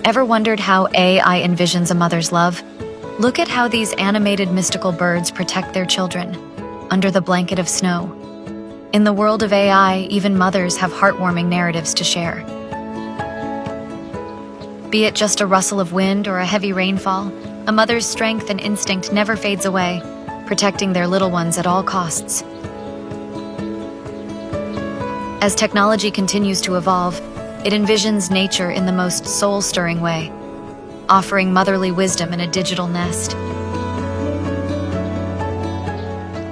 Ever wondered how AI envisions a mother's love? Look at how these animated mystical birds protect their children, under the blanket of snow. In the world of AI, even mothers have heartwarming narratives to share. Be it just a rustle of wind or a heavy rainfall, a mother's strength and instinct never fades away, protecting their little ones at all costs. As technology continues to evolve, it envisions nature in the most soul-stirring way, offering motherly wisdom in a digital nest.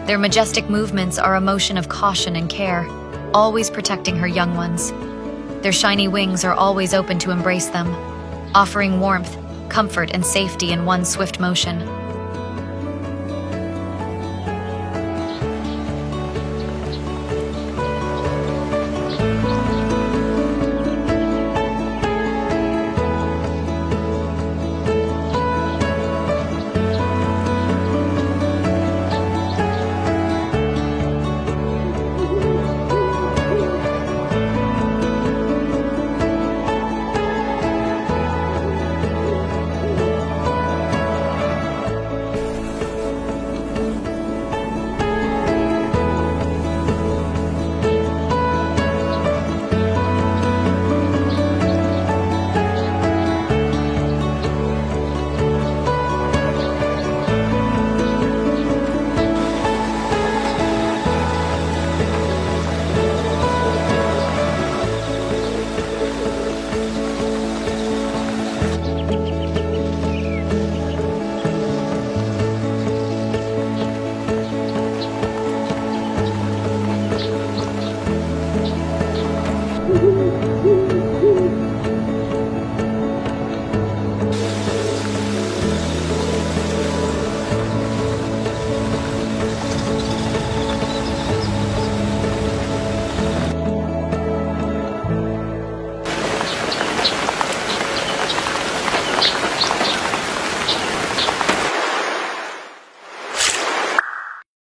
Their majestic movements are a motion of caution and care, always protecting her young ones. Their shiny wings are always open to embrace them, offering warmth, comfort, and safety in one swift motion.